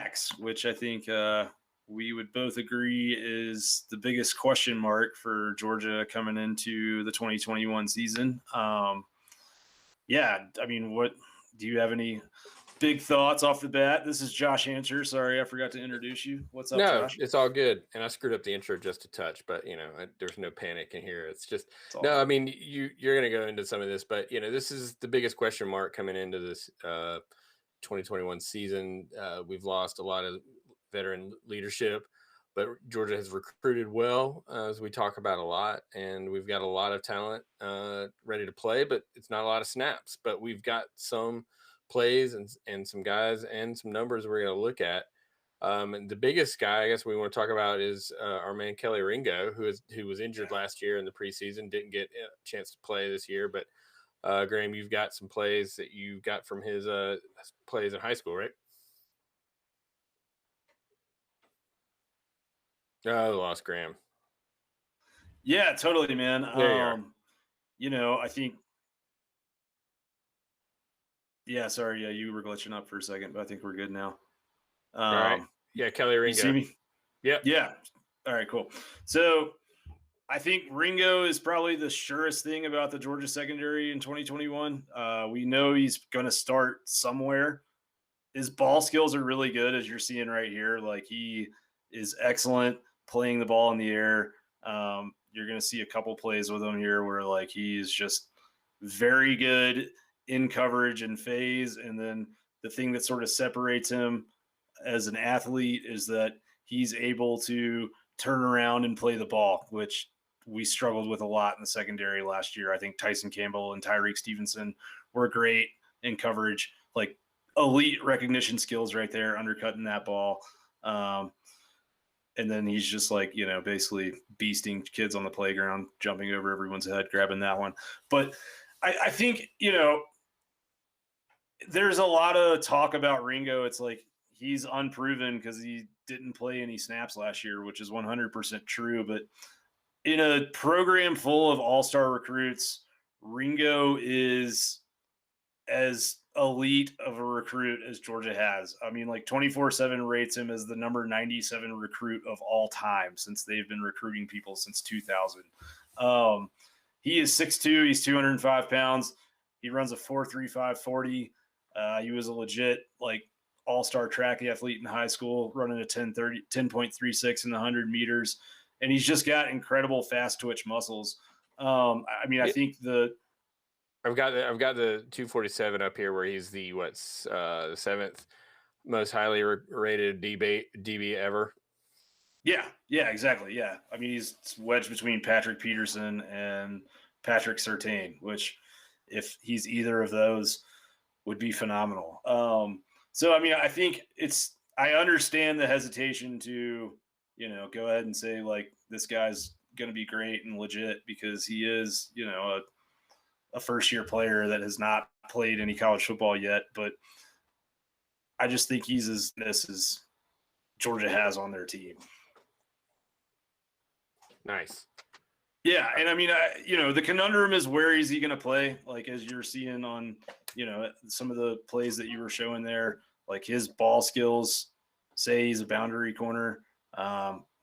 quarterbacks, which I think we would both agree is the biggest question mark for Georgia coming into the 2021 season. Yeah, I mean, what do you have any big thoughts off the bat? This is Josh Hancher. Sorry, I forgot to introduce you. What's up, No, Josh? it's all good. And I screwed up the intro just a touch, but there's no panic in here. It's just It's no. I mean, you're going to go into some of this, but this is the biggest question mark coming into this 2021 season. We've lost a lot of veteran leadership, but Georgia has recruited well, as we talk about a lot, and we've got a lot of talent ready to play, but it's not a lot of snaps. But we've got some plays and some guys and some numbers we're going to look at. And the biggest guy I guess we want to talk about is our man Kelly Ringo, who was injured last year in the preseason, didn't get a chance to play this year. But Graham, you've got some plays that you got from his plays in high school, right? Oh, I lost Graham. Yeah, totally, man. I think. Yeah, sorry. Yeah, you were glitching up for a second, but I think we're good now. All right. Yeah, Kelly Ringo. You see me? Yep. Yeah. All right, cool. So I think Ringo is probably the surest thing about the Georgia secondary in 2021. We know he's going to start somewhere. His ball skills are really good, as you're seeing right here. Like, he is excellent playing the ball in the air. You're going to see a couple plays with him here where, like, he's just very good in coverage and phase. And then the thing that sort of separates him as an athlete is that he's able to turn around and play the ball, which we struggled with a lot in the secondary last year. I think Tyson Campbell and Tyreek Stevenson were great in coverage, like elite recognition skills right there, undercutting that ball. And then he's just like, basically beasting kids on the playground, jumping over everyone's head, grabbing that one. But I think, there's a lot of talk about Ringo. It's like, he's unproven because he didn't play any snaps last year, which is 100% true. But in a program full of all-star recruits, Ringo is as elite of a recruit as Georgia has. I mean, like 24/7 rates him as the number 97 recruit of all time since they've been recruiting people since 2000. He is 6'2", he's 205 pounds. He runs a 4.35 40. He was a legit, like, all-star track athlete in high school, running a 10.36 in the 100 meters. And he's just got incredible fast twitch muscles. I think I've got the 247 up here where he's the seventh most highly rated DB ever. Yeah, exactly. Yeah. I mean, he's wedged between Patrick Peterson and Patrick Surtain, which, if he's either of those, would be phenomenal. So, I mean, I think I understand the hesitation to, go ahead and say, like, this guy's going to be great and legit because he is, a first-year player that has not played any college football yet. But I just think he's as this as Georgia has on their team. Nice. Yeah, and I mean, the conundrum is, where is he going to play? Like, as you're seeing on, some of the plays that you were showing there, like, his ball skills say he's a boundary corner.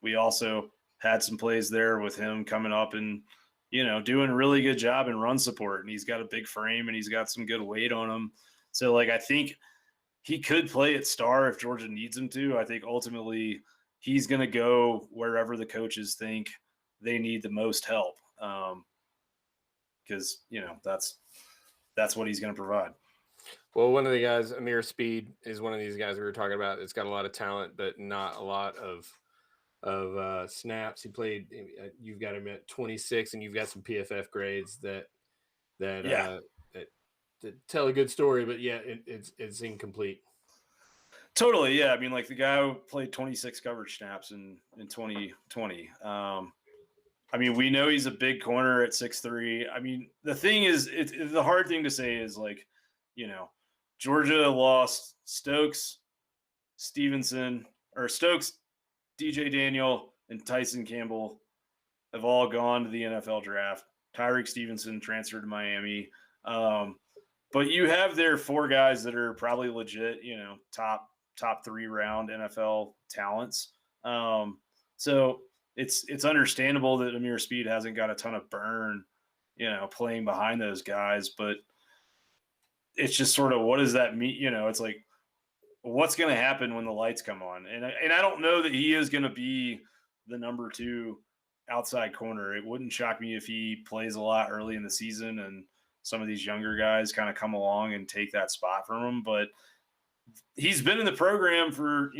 We also had some plays there with him coming up and, doing a really good job in run support. And he's got a big frame and he's got some good weight on him. So, like, I think he could play at star if Georgia needs him to. I think ultimately he's going to go wherever the coaches think they need the most help, because that's what he's going to provide. Well, one of the guys, Amir Speed, is one of these guys we were talking about. It's got a lot of talent, but not a lot of snaps. He played. You've got him at 26, and you've got some PFF grades that tell a good story, but it's incomplete. Totally, yeah. I mean, like, the guy who played 26 coverage snaps in 2020. I mean, we know he's a big corner at 6'3". I mean, the thing is, the hard thing to say is, like, Georgia lost Stokes, DJ Daniel, and Tyson Campbell have all gone to the NFL draft. Tyreek Stevenson transferred to Miami. But you have their four guys that are probably legit, top top 3 round NFL talents. So it's understandable that Amir Speed hasn't got a ton of burn, playing behind those guys, but it's just sort of, what does that mean? It's like, what's going to happen when the lights come on? And I don't know that he is going to be the number 2 outside corner. It wouldn't shock me if he plays a lot early in the season and some of these younger guys kind of come along and take that spot from him. But he's been in the program for,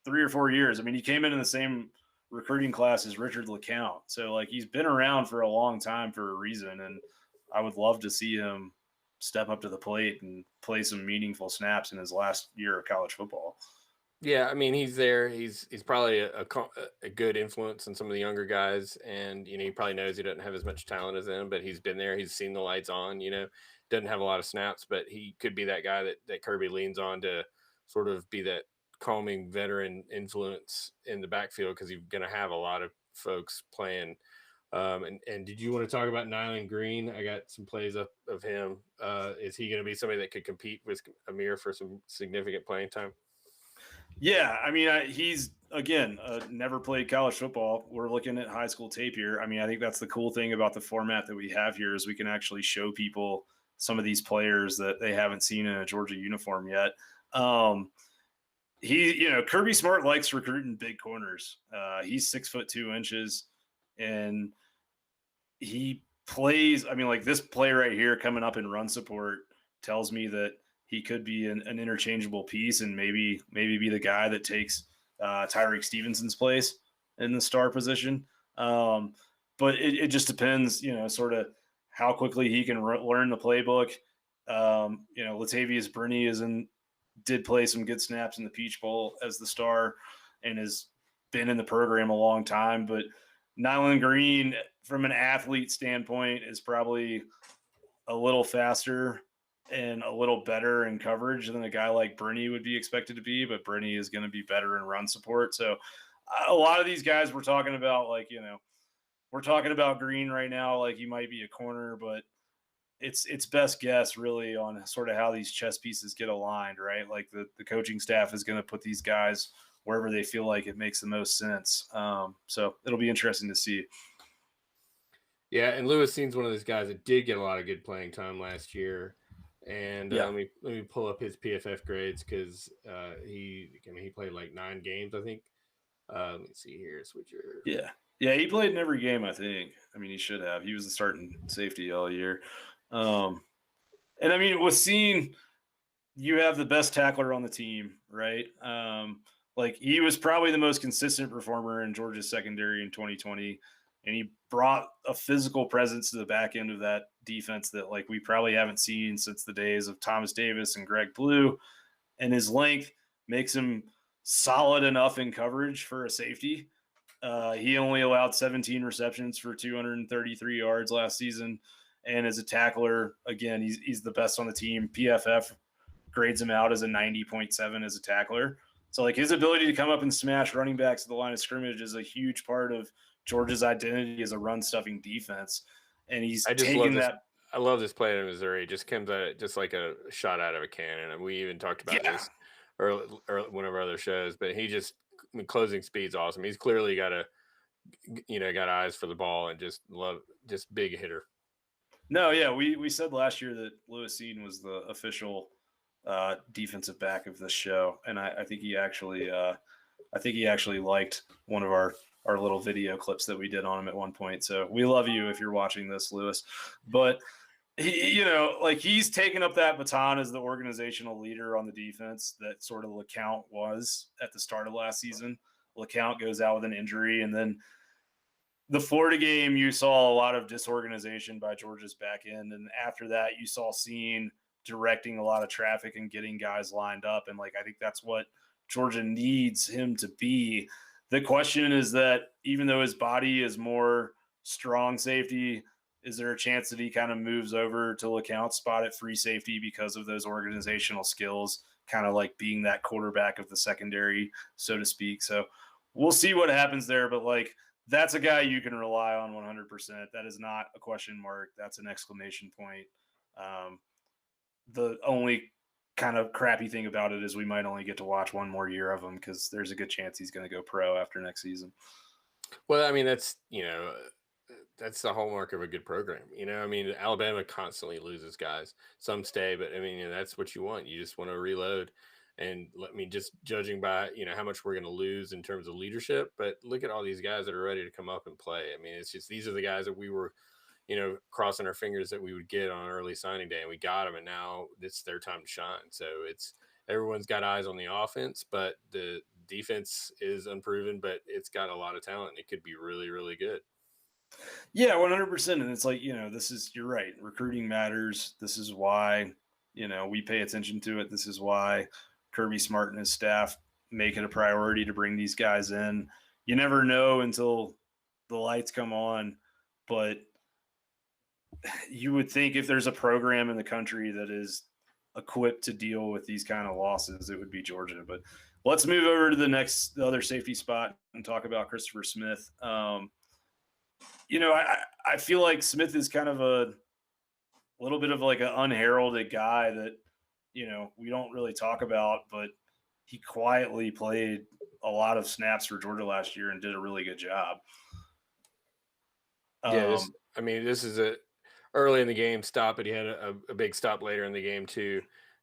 3 or 4 years. I mean, he came in the same recruiting class as Richard LeCount. So, like, he's been around for a long time for a reason. And I would love to see him step up to the plate and play some meaningful snaps in his last year of college football. Yeah, I mean, he's there. He's probably a good influence on some of the younger guys, and he probably knows he doesn't have as much talent as them, but he's been there. He's seen the lights on. Doesn't have a lot of snaps, but he could be that guy that Kirby leans on to sort of be that calming veteran influence in the backfield, because he's going to have a lot of folks playing. And did you want to talk about Nylon Green? I got some plays up of him. Is he going to be somebody that could compete with Amir for some significant playing time? Yeah, I mean, he's, again, never played college football. We're looking at high school tape here. I mean, I think that's the cool thing about the format that we have here, is we can actually show people some of these players that they haven't seen in a Georgia uniform yet. Kirby Smart likes recruiting big corners. He's 6'2", and he plays. I mean, like, this play right here coming up in run support tells me that he could be an interchangeable piece and maybe be the guy that takes Tyreek Stevenson's place in the star position. But it just depends, sort of how quickly he can learn the playbook. Latavius Burney did play some good snaps in the Peach Bowl as the star and has been in the program a long time. But Nylon Green, from an athlete standpoint, is probably a little faster and a little better in coverage than a guy like Burney would be expected to be, but Burney is going to be better in run support. So a lot of these guys we're talking about, like, we're talking about Green right now, like he might be a corner, but it's best guess really on sort of how these chess pieces get aligned, right? Like the coaching staff is going to put these guys wherever they feel like it makes the most sense. So it'll be interesting to see. Yeah, and Lewis Seen's one of those guys that did get a lot of good playing time last year. And let me pull up his PFF grades, because he played like 9 games, I think. Let me see here. Switcher. Yeah, he played in every game, I think. I mean, he should have. He was the starting safety all year. And I mean, with Seen, you have the best tackler on the team, right? Like, he was probably the most consistent performer in Georgia's secondary in 2020. And he brought a physical presence to the back end of that defense that, like, we probably haven't seen since the days of Thomas Davis and Greg Blue. And his length makes him solid enough in coverage for a safety. He only allowed 17 receptions for 233 yards last season. And as a tackler, again, he's the best on the team. PFF grades him out as a 90.7 as a tackler. So, like, his ability to come up and smash running backs at the line of scrimmage is a huge part of Georgia's identity as a run-stuffing defense. And he's taking that. I love this play in Missouri. It just comes out just like a shot out of a cannon. And we even talked about this or one of our other shows. But closing speed's awesome. He's clearly got eyes for the ball and just big hitter. No, yeah, we said last year that Lewis Seen was the official defensive back of this show, and I think he actually liked one of our little video clips that we did on him at one point. So we love you if you're watching this, Lewis. But he's taken up that baton as the organizational leader on the defense that sort of LeCount was at the start of last season. LeCount goes out with an injury, and then the Florida game, you saw a lot of disorganization by Georgia's back end. And after that, you saw Seen directing a lot of traffic and getting guys lined up. And, like, I think that's what Georgia needs him to be. The question is that even though his body is more strong safety, is there a chance that he kind of moves over to LeCount's spot at free safety because of those organizational skills, kind of like being that quarterback of the secondary, so to speak. So we'll see what happens there. But, like, that's a guy you can rely on 100%. That is not a question mark. That's an exclamation point. The only kind of crappy thing about it is we might only get to watch one more year of him because there's a good chance he's going to go pro after next season. Well, I mean, that's the hallmark of a good program. I mean, Alabama constantly loses guys. Some stay, but I mean, that's what you want. You just want to reload. And just judging by, how much we're going to lose in terms of leadership, but look at all these guys that are ready to come up and play. I mean, it's just, these are the guys that we were, crossing our fingers that we would get on early signing day, and we got them. And now it's their time to shine. So everyone's got eyes on the offense, but the defense is unproven, but it's got a lot of talent. It could be really, really good. Yeah, 100%. And it's like, you're right. Recruiting matters. This is why, we pay attention to it. This is why Kirby Smart and his staff make it a priority to bring these guys in. You never know until the lights come on, but you would think if there's a program in the country that is equipped to deal with these kind of losses, it would be Georgia. But let's move over to the other safety spot and talk about Christopher Smith. I feel like Smith is kind of a little bit of like an unheralded guy that, we don't really talk about, but he quietly played a lot of snaps for Georgia last year and did a really good job. This is a early in the game stop, but he had a big stop later in the game too.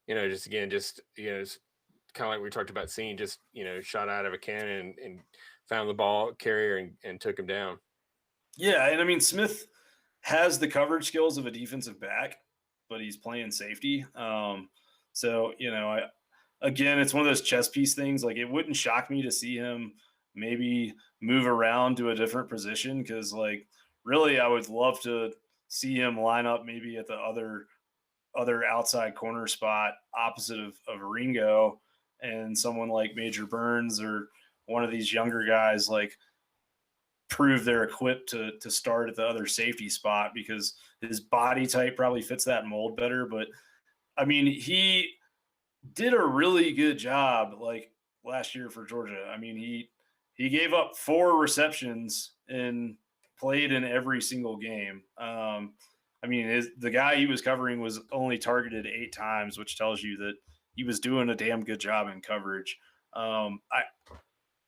It's kind of like we talked about seeing, just, shot out of a cannon and found the ball carrier and took him down. Yeah. And I mean, Smith has the coverage skills of a defensive back, but he's playing safety. Again, it's one of those chess piece things. Like, it wouldn't shock me to see him maybe move around to a different position. Cause like, really, I would love to see him line up maybe at the other outside corner spot opposite of Ringo, and someone like Major Burns or one of these younger guys, like, prove they're equipped to start at the other safety spot because his body type probably fits that mold better. But I mean, he did a really good job like last year for Georgia. I mean, he gave up 4 receptions and played in every single game. The guy he was covering was only targeted 8 times, which tells you that he was doing a damn good job in coverage.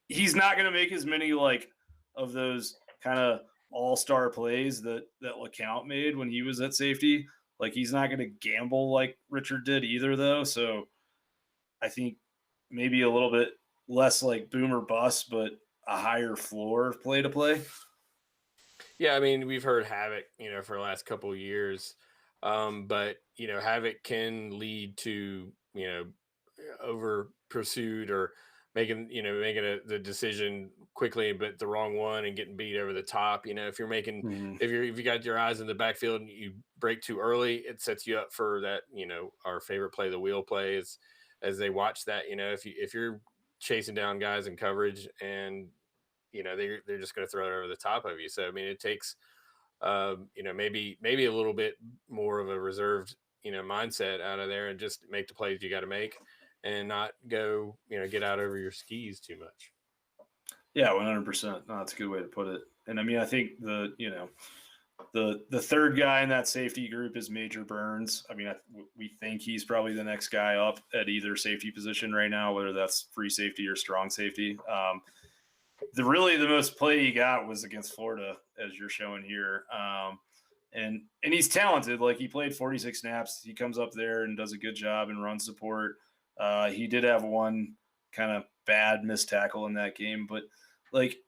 He's not going to make as many like of those kind of all-star plays that LeCount made when he was at safety. Like, he's not going to gamble like Richard did either, though. So I think maybe a little bit less like boom or bust, but a higher floor of play to play. Yeah, I mean, we've heard Havoc, for the last couple of years. But, Havoc can lead to, over pursuit or making the decision quickly, but the wrong one and getting beat over the top. If you're making, if you got your eyes in the backfield and you break too early, it sets you up for that, our favorite play, the wheel play, is as they watch that, if you're chasing down guys in coverage and, they're just going to throw it over the top of you. So, I mean, it takes, maybe a little bit more of a reserved, mindset out of there and just make the plays you got to make and not go, get out over your skis too much. Yeah, 100%. No, that's a good way to put it. And I mean, I think the third guy in that safety group is Major Burns. I mean, we think he's probably the next guy up at either safety position right now, whether that's free safety or strong safety. The most play he got was against Florida, as you're showing here. And he's talented. Like, he played 46 snaps. He comes up there and does a good job in run support. He did have one kind of bad missed tackle in that game, but like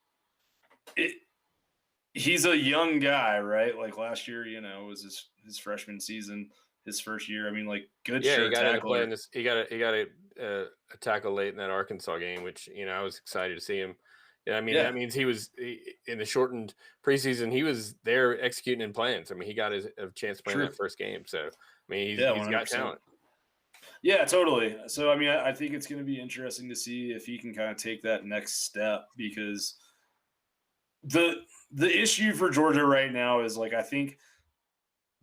he's a young guy, right? Like, last year, was his freshman season, his first year. I mean, like, good. Yeah, he got to play in this. He got a tackle late in that Arkansas game, which I was excited to see him. Yeah, I mean, that means he was in the shortened preseason. He was there executing and playing. So, I mean, he got a chance to play in that first game. So, I mean, he's got talent. Yeah, totally. So, I mean, I think it's going to be interesting to see if he can kind of take that next step, because the issue for Georgia right now is, like, I think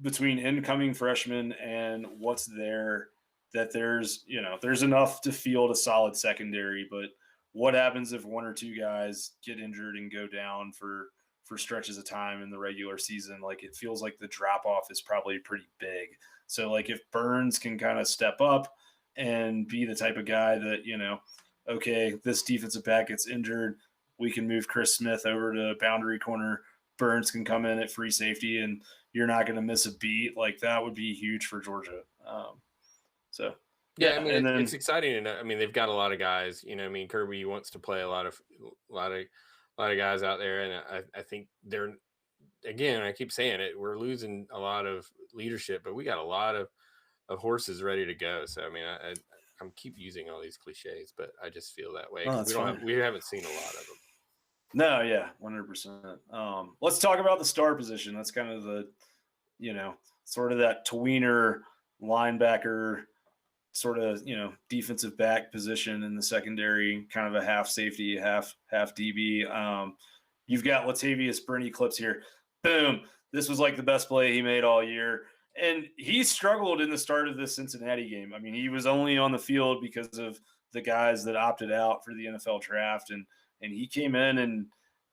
between incoming freshmen and what's there, that there's enough to field a solid secondary, but what happens if 1 or 2 guys get injured and go down for stretches of time in the regular season? Like, it feels like the drop off is probably pretty big. So, like, if Burns can kind of step up and be the type of guy that, okay, this defensive back gets injured. We can move Chris Smith over to boundary corner. Burns can come in at free safety, and you're not going to miss a beat. Like, that would be huge for Georgia. So, Yeah, I mean, and it's then exciting, and I mean, they've got a lot of guys. I mean, Kirby wants to play a lot of guys out there, and I think they're, again, I keep saying it, we're losing a lot of leadership, but we got a lot of horses ready to go. So I mean, I'm keep using all these cliches, but I just feel that way because we haven't seen a lot of them. No, yeah, 100%. Let's talk about the star position. That's kind of the, sort of that tweener linebacker, sort of, defensive back position in the secondary, kind of a half safety, half DB. You've got Latavius Burney clips here. Boom. This was like the best play he made all year. And he struggled in the start of this Cincinnati game. I mean, he was only on the field because of the guys that opted out for the NFL draft. And he came in and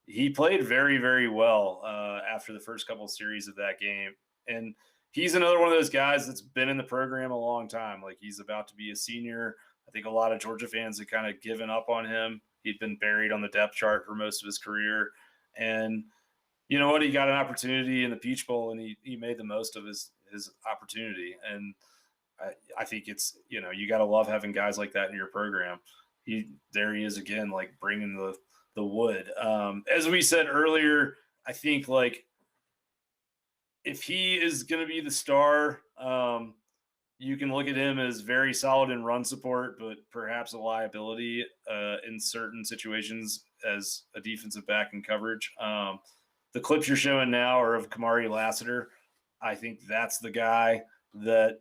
he played very, very well after the first couple of series of that game. And he's another one of those guys that's been in the program a long time. Like, he's about to be a senior. I think a lot of Georgia fans have kind of given up on him. He'd been buried on the depth chart for most of his career. And you know what? He got an opportunity in the Peach Bowl, and he made the most of his opportunity. And I think it's, you got to love having guys like that in your program. There he is again, like bringing the wood. As we said earlier, I think like if he is going to be the star, you can look at him as very solid in run support, but perhaps a liability in certain situations as a defensive back in coverage. The clips you're showing now are of Kamari Lassiter. I think that's the guy that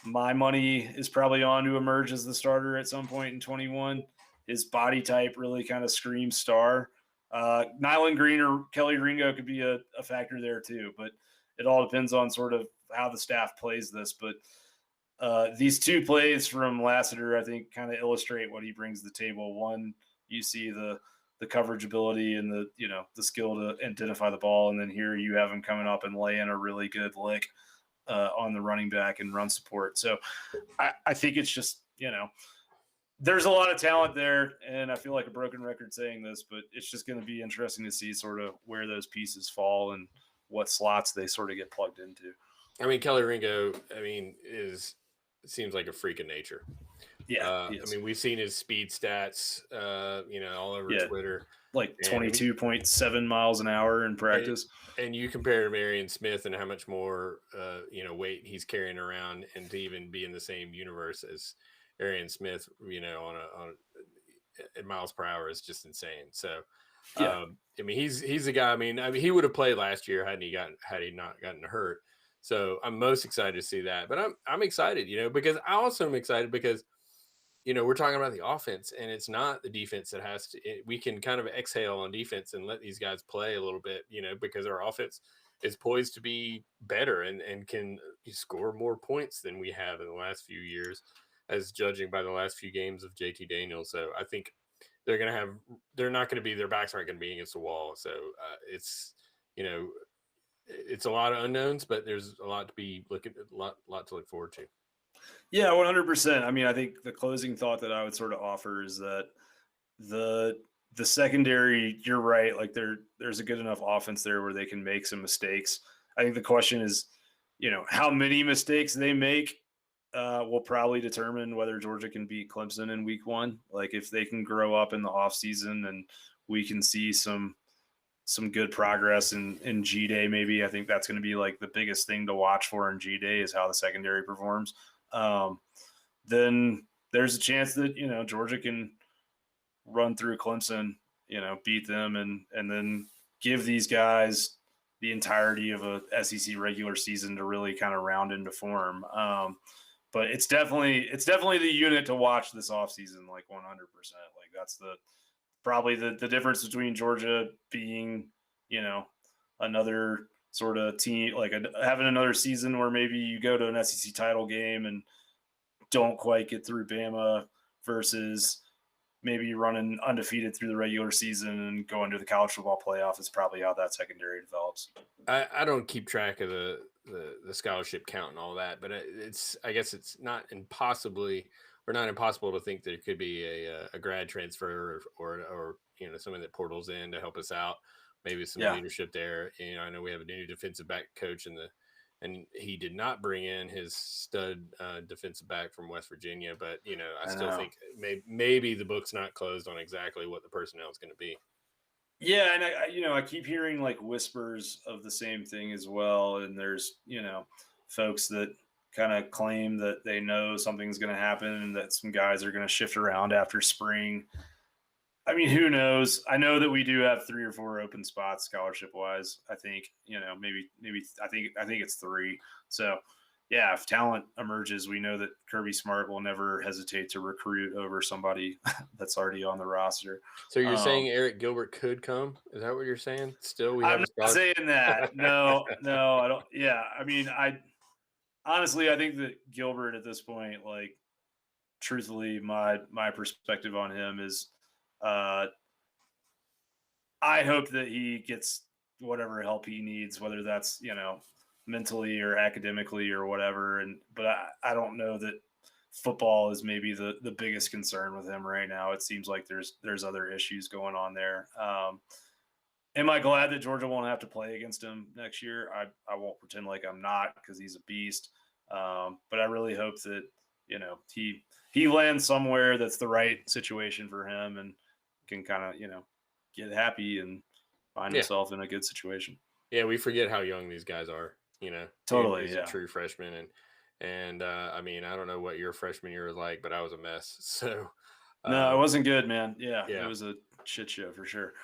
my money is probably on to emerge as the starter at some point in 21. His body type really kind of screams star. Nylon Green or Kelly Ringo could be a factor there too, but it all depends on sort of how the staff plays this. But these two plays from Lassiter, I think, kind of illustrate what he brings to the table. One, you see the coverage ability and the skill to identify the ball. And then here you have him coming up and laying a really good lick on the running back and run support. So I think it's just, there's a lot of talent there, and I feel like a broken record saying this, but it's just going to be interesting to see sort of where those pieces fall and what slots they sort of get plugged into. I mean, Kelly Ringo, seems like a freak of nature. Yeah, I mean, we've seen his speed stats, all over Twitter. Like 22.7 miles an hour in practice. And you compare to Marion Smith and how much more, weight he's carrying around, and to even be in the same universe as Arian Smith, on miles per hour is just insane. So, I mean, he's a guy. I mean, he would have played last year had he not gotten hurt. So I'm most excited to see that. But I'm excited, because I also am excited because, we're talking about the offense, and it's not the defense that has to. We can kind of exhale on defense and let these guys play a little bit, because our offense is poised to be better and can score more points than we have in the last few years, as judging by the last few games of JT Daniels. So I think their backs aren't going to be against the wall. So it's a lot of unknowns, but there's a lot to be lot to look forward to. Yeah, 100%. I mean, I think the closing thought that I would sort of offer is that the secondary, you're right. Like there's a good enough offense there where they can make some mistakes. I think the question is, how many mistakes they make will probably determine whether Georgia can beat Clemson in week 1. Like if they can grow up in the off season and we can see some good progress in G-Day, maybe. I think that's going to be like the biggest thing to watch for in G-Day is how the secondary performs. Then there's a chance that, Georgia can run through Clemson, beat them and then give these guys the entirety of a SEC regular season to really kind of round into form. But it's definitely the unit to watch this offseason, like 100%. Like that's probably the difference between Georgia being, another sort of team, like having another season where maybe you go to an SEC title game and don't quite get through Bama versus maybe running undefeated through the regular season and going to the college football playoff is probably how that secondary develops. I don't keep track of the scholarship count and all that, but I guess it's not impossibly or not impossible to think there could be a grad transfer or something that portals in to help us out. Maybe some leadership there. I know we have a new defensive back coach and he did not bring in his stud defensive back from West Virginia, but I still think maybe the book's not closed on exactly what the personnel is going to be. Yeah, and I keep hearing like whispers of the same thing as well, and there's folks that kind of claim that they know something's going to happen and that some guys are going to shift around after spring. I mean, who knows? I know that we do have 3 or 4 open spots scholarship wise. I think, maybe I think it's 3. So yeah, if talent emerges, we know that Kirby Smart will never hesitate to recruit over somebody that's already on the roster. So you're saying Eric Gilbert could come? Is that what you're saying? Still, I'm not saying that. No, I don't. Yeah. I mean, honestly, I think that Gilbert at this point, like, truthfully, my perspective on him is, I hope that he gets whatever help he needs, whether that's, mentally or academically or whatever. But I don't know that football is maybe the biggest concern with him right now. It seems like there's other issues going on there. Am I glad that Georgia won't have to play against him next year? I won't pretend like I'm not, because he's a beast. But I really hope that, he lands somewhere that's the right situation for him and can kind of, get happy and find himself in a good situation. Yeah, we forget how young these guys are. Totally. He's a true freshman, and I mean, I don't know what your freshman year was like, but I was a mess. So no, it wasn't good, man. Yeah, it was a shit show for sure.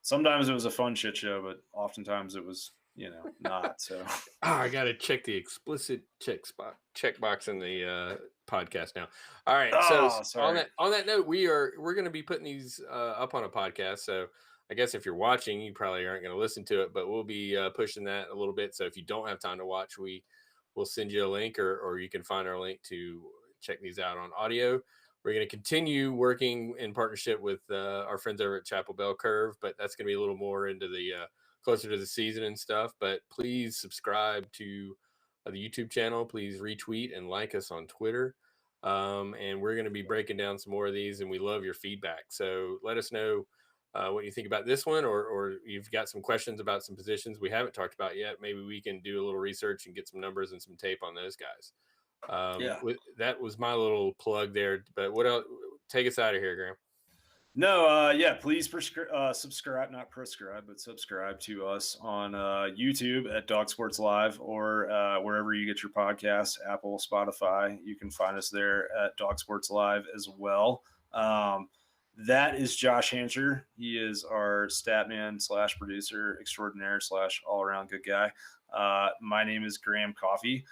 Sometimes it was a fun shit show, but oftentimes it was, not. So I got to check the explicit checkbox in the podcast now. All right. So on that note, we're going to be putting these up on a podcast. So I guess if you're watching, you probably aren't going to listen to it, but we'll be pushing that a little bit. So if you don't have time to watch, we'll send you a link, or you can find our link to check these out on audio. We're going to continue working in partnership with our friends over at Chapel Bell Curve, but that's going to be a little more into the closer to the season and stuff. But please subscribe to the YouTube channel. Please retweet and like us on Twitter. And we're going to be breaking down some more of these, and we love your feedback. So let us know what you think about this one, or you've got some questions about some positions we haven't talked about yet. Maybe we can do a little research and get some numbers and some tape on those guys. That was my little plug there. But what else? Take us out of here, Graham. No, please subscribe, not prescribe, but subscribe to us on YouTube at Dawgs Sports Live, or wherever you get your podcasts, Apple, Spotify. You can find us there at Dawgs Sports Live as well. That is Josh Hancher. He is our statman / producer extraordinaire / all-around good guy. My name is Graham Coffey.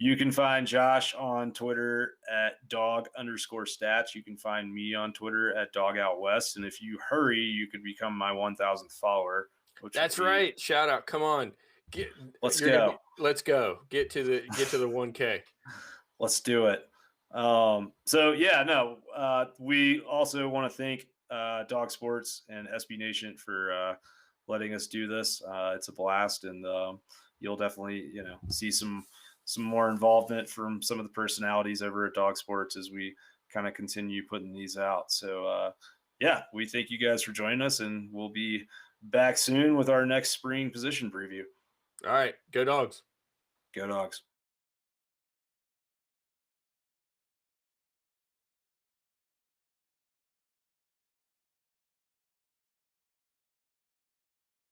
You can find Josh on Twitter at dog_stats. You can find me on Twitter at dogoutwest. And if you hurry, you could become my 1,000th follower. That's right. Shout out. Come on. Let's go. Let's go. Get to the 1K. Let's do it. We also want to thank Dawgs Sports and SB Nation for letting us do this. It's a blast, and you'll definitely see some more involvement from some of the personalities over at Dawgs Sports as we kind of continue putting these out. So we thank you guys for joining us, and we'll be back soon with our next spring position preview. All right, go Dogs. Go Dogs.